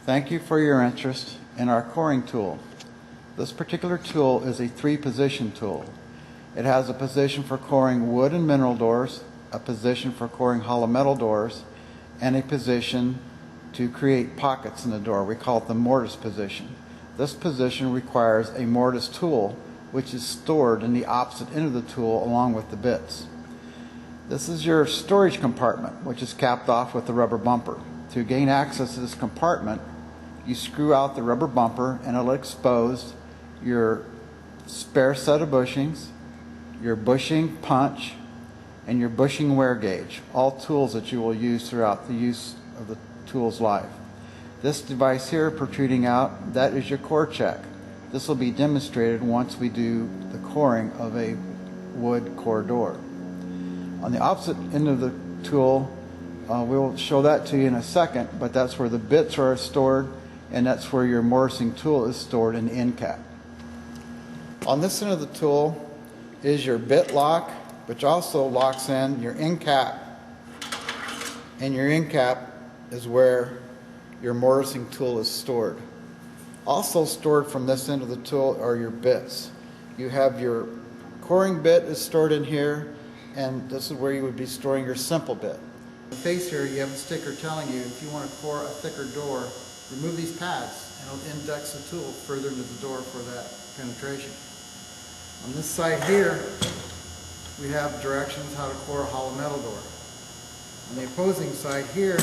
Thank you for your interest in our coring tool. This particular tool is a 3-position tool. It has a position for coring wood and mineral doors, a position for coring hollow metal doors, and a position to create pockets in the door. We call it the mortise position. This position requires a mortise tool, which is stored in the opposite end of the tool along with the bits. This is your storage compartment, which is capped off with the rubber bumper. To gain access to this compartment, you screw out the rubber bumper and it'll expose your spare set of bushings, your bushing punch, and your bushing wear gauge, all tools that you will use throughout the use of the tool's life. This device here protruding out, that is your core check. This will be demonstrated once we do the coring of a wood core door. On the opposite end of the tool, we'll show that to you in a second, but that's where the bits are stored, and that's where your mortising tool is stored in the end cap. On this end of the tool is your bit lock, which also locks in your end cap, and your end cap is where your mortising tool is stored. Also stored from this end of the tool are your bits. You have your coring bit is stored in here, and this is where you would be storing your simple bit. On the face here, you have a sticker telling you if you want to core a thicker door, remove these pads and it'll index the tool further into the door for that penetration. On this side here, we have directions how to core a hollow metal door. On the opposing side here,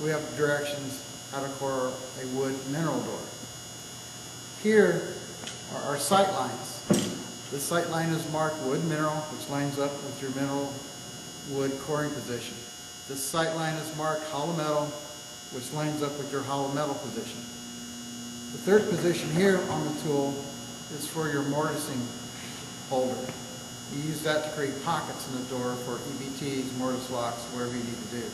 we have directions how to core a wood mineral door. Here are our sight lines. This sight line is marked wood mineral, which lines up with your mineral wood coring position. This sight line is marked hollow metal, which lines up with your hollow metal position. The third position here on the tool is for your mortising holder. You use that to create pockets in the door for EBTs, mortise locks, whatever you need to do.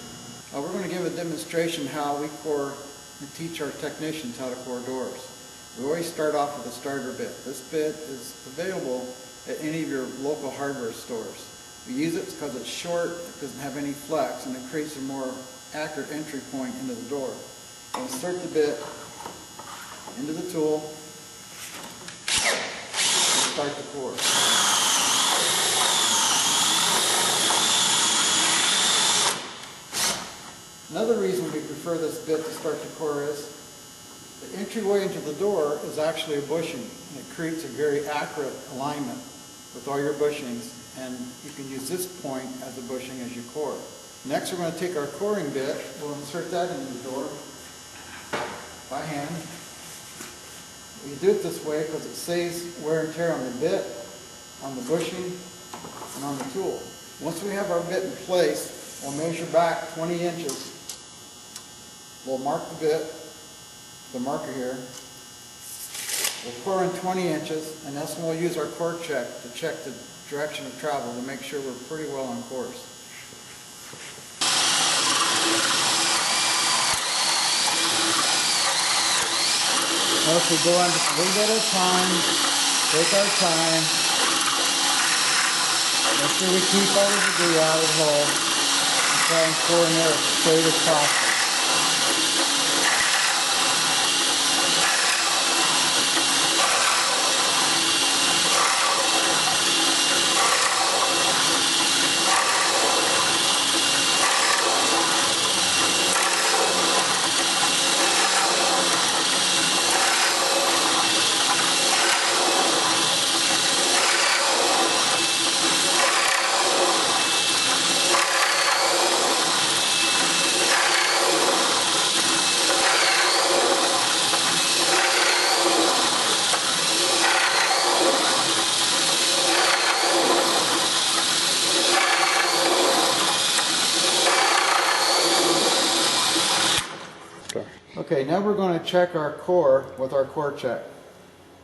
We're going to give a demonstration how we core and teach our technicians how to core doors. We always start off with a starter bit. This bit is available at any of your local hardware stores. We use it because it's short, it doesn't have any flex, and it creates a more accurate entry point into the door. We'll insert the bit into the tool and start the core. Another reason we prefer this bit to start the core is the entryway into the door is actually a bushing, and it creates a very accurate alignment with all your bushings, and you can use this point as a bushing as you core. Next, we're going to take our coring bit. We'll insert that into the door by hand. We do it this way because it saves wear and tear on the bit, on the bushing, and on the tool. Once we have our bit in place, we'll measure back 20 inches. We'll mark the bit, the marker here. We'll core in 20 inches, and that's when we'll use our core check to check the direction of travel to make sure we're pretty well on course. Notice we go on just a little bit at a time, take our time, make sure we keep all the debris out of the hole, and try and core in there as straight as possible. Okay, now we're going to check our core with our core check.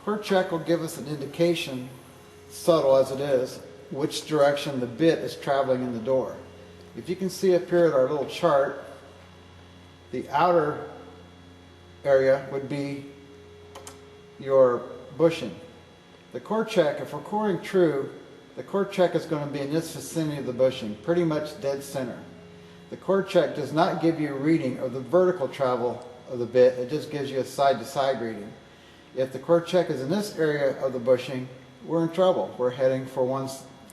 Core check will give us an indication, subtle as it is, which direction the bit is traveling in the door. If you can see up here at our little chart, the outer area would be your bushing. The core check, if we're coring true, the core check is going to be in this vicinity of the bushing, pretty much dead center. The core check does not give you a reading of the vertical travel of the bit, it just gives you a side-to-side reading. If the core check is in this area of the bushing, we're in trouble. We're heading for one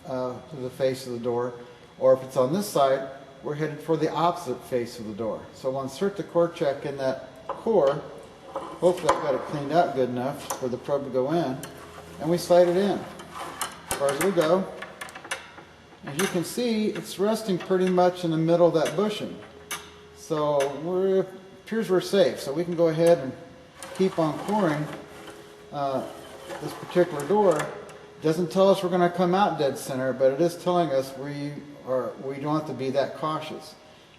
to the face of the door, or if it's on this side, we're headed for the opposite face of the door. So we'll insert the core check in that core. Hopefully I've got it cleaned out good enough for the probe to go in, and we slide it in. As far as we go, as you can see, it's resting pretty much in the middle of that bushing. So it appears we're safe. So we can go ahead and keep on coring this particular door. It doesn't tell us we're going to come out dead center, but it is telling us we don't have to be that cautious.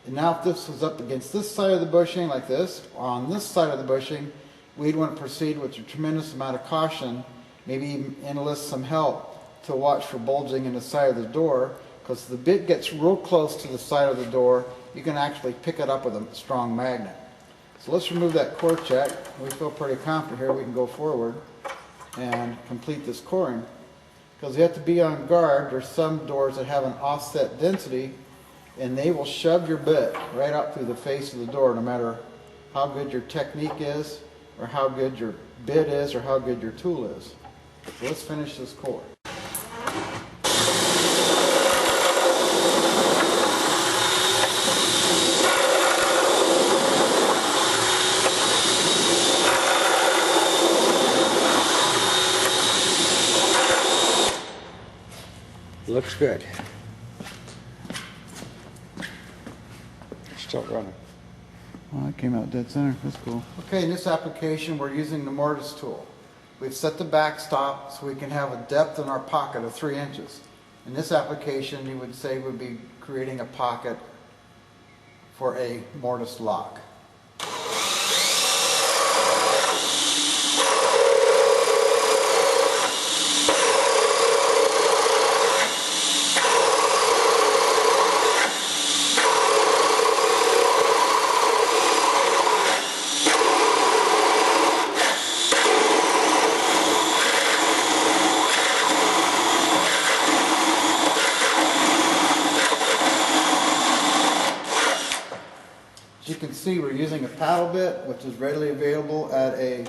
And now if this was up against this side of the bushing like this, or on this side of the bushing, we'd want to proceed with a tremendous amount of caution, maybe even enlist some help to watch for bulging in the side of the door, because if the bit gets real close to the side of the door, you can actually pick it up with a strong magnet. So let's remove that core check. We feel pretty confident here we can go forward and complete this coring. Because you have to be on guard. There's some doors that have an offset density, and they will shove your bit right out through the face of the door, no matter how good your technique is, or how good your bit is, or how good your tool is. So let's finish this core. Looks good. Still running. Well, that came out dead center. That's cool. Okay, in this application, we're using the mortise tool. We've set the backstop so we can have a depth in our pocket of 3 inches. In this application, you would say we'd be creating a pocket for a mortise lock. As you can see, we're using a paddle bit, which is readily available at a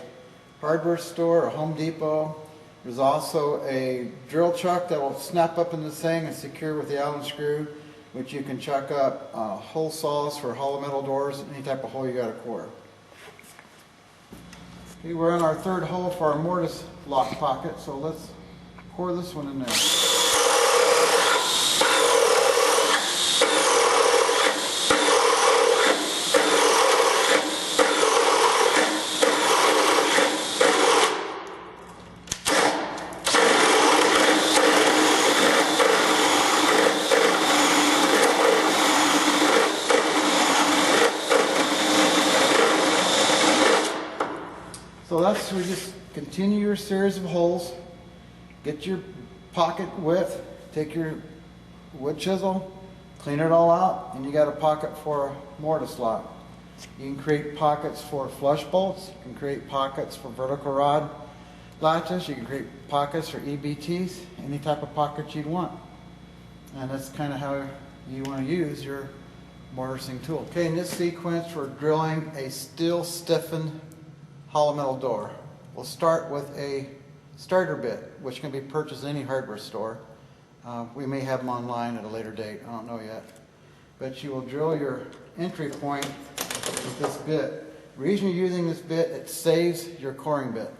hardware store, a Home Depot. There's also a drill chuck that will snap up in this thing and secure with the Allen screw, which you can chuck up hole saws for hollow metal doors, any type of hole you got to core. Okay, we're in our third hole for our mortise lock pocket, so let's core this one in there. So that's, we just continue your series of holes, get your pocket width, take your wood chisel, clean it all out, and you got a pocket for a mortise lock. You can create pockets for flush bolts, you can create pockets for vertical rod latches, you can create pockets for EBTs, any type of pocket you'd want. And that's kind of how you want to use your mortising tool. Okay, in this sequence we're drilling a steel stiffened hollow metal door. We'll start with a starter bit, which can be purchased in any hardware store. We may have them online at a later date, I don't know yet. But you will drill your entry point with this bit. The reason you're using this bit, it saves your coring bit.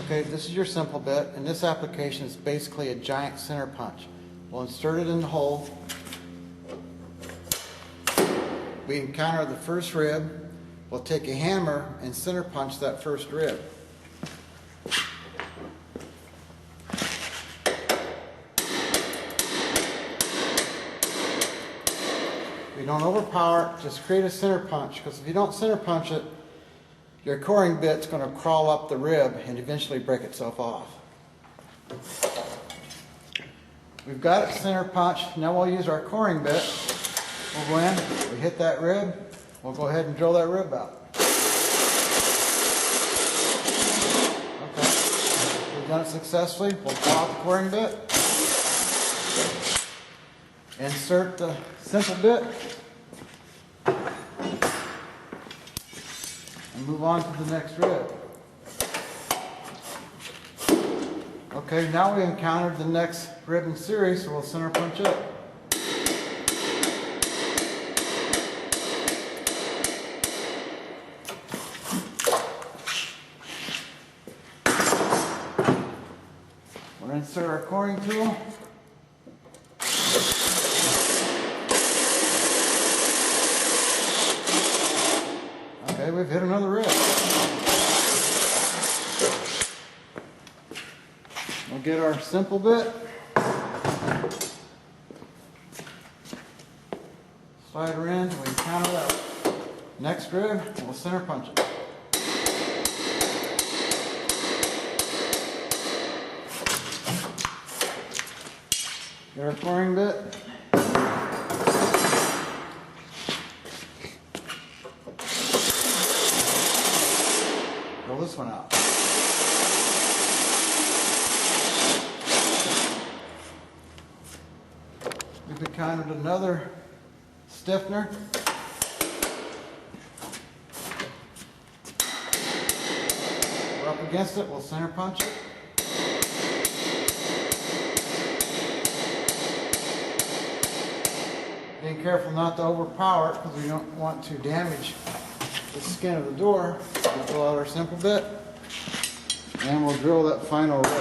Okay, this is your simple bit. In this application, it's basically a giant center punch. We'll insert it in the hole. We encounter the first rib. We'll take a hammer and center punch that first rib. We don't overpower it, just create a center punch, because if you don't center punch it, your coring bit's going to crawl up the rib and eventually break itself off. We've got it center punched. Now we'll use our coring bit. We'll go in, we hit that rib, we'll go ahead and drill that rib out. Okay, we've done it successfully. We'll pull out the coring bit, insert the simple bit, and move on to the next rib. Okay, now we encountered the next rib in series, so we'll center punch it. We'll insert our coring tool. Okay, we've hit another rib. We'll get our simple bit. Slide her in, we encounter that next rib, we'll center punch it. Get our coring bit. Roll this one out. We've encountered another stiffener. We're up against it, we'll center punch it. Being careful not to overpower it because we don't want to damage the skin of the door. We'll pull out our simple bit and we'll drill that final rib.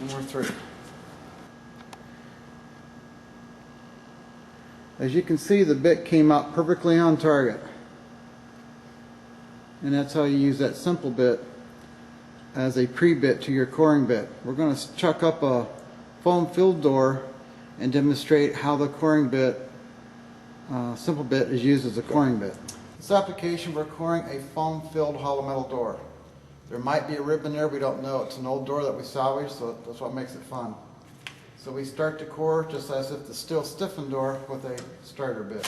And we're through. As you can see, the bit came out perfectly on target. And that's how you use that simple bit as a pre-bit to your coring bit. We're going to chuck up a foam filled door and demonstrate how the coring bit, simple bit, is used as a coring bit. This application, we're coring a foam filled hollow metal door. There might be a rib in there, we don't know. It's an old door that we salvaged, so that's what makes it fun. So we start to core just as if the steel stiffened door with a starter bit.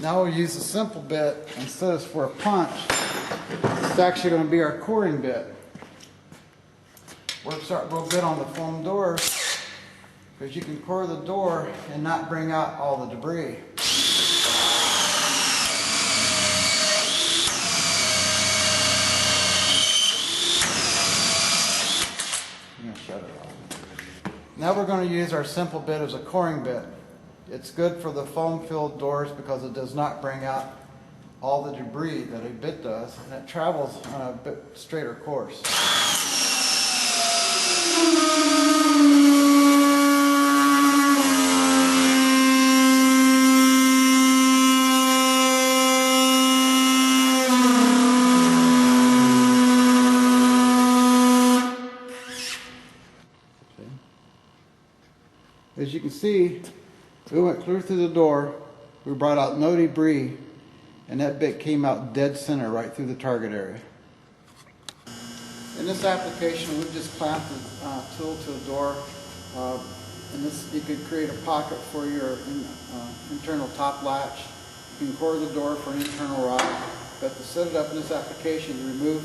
Now we'll use a simple bit instead of for a punch. It's actually going to be our coring bit. Works out real good on the foam doors because you can core the door and not bring out all the debris. I'm going to shut it off. Now we're going to use our simple bit as a coring bit. It's good for the foam-filled doors because it does not bring out all the debris that a bit does, and it travels on a bit straighter course. As you can see, we went clear through the door, we brought out no debris, and that bit came out dead center right through the target area. In this application, we just clamped the tool to the door, and this, you could create a pocket for your internal top latch. You can core the door for an internal rod, but to set it up in this application, you remove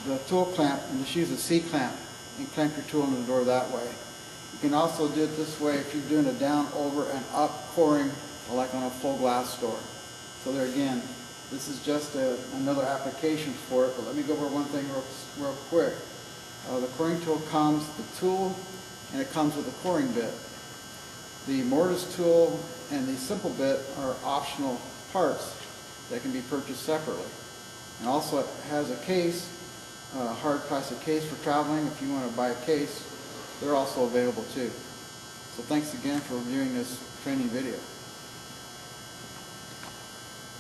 the tool clamp and just use a C-clamp and clamp your tool in the door that way. You can also do it this way if you're doing a down, over, and up coring, like on a full glass door. So there again, this is just another application for it, but let me go over one thing real quick. The coring tool comes, the tool, and it comes with a coring bit. The mortise tool and the simple bit are optional parts that can be purchased separately. And also it has a case, a hard plastic case for traveling. If you want to buy a case, they're also available too. So thanks again for viewing this training video.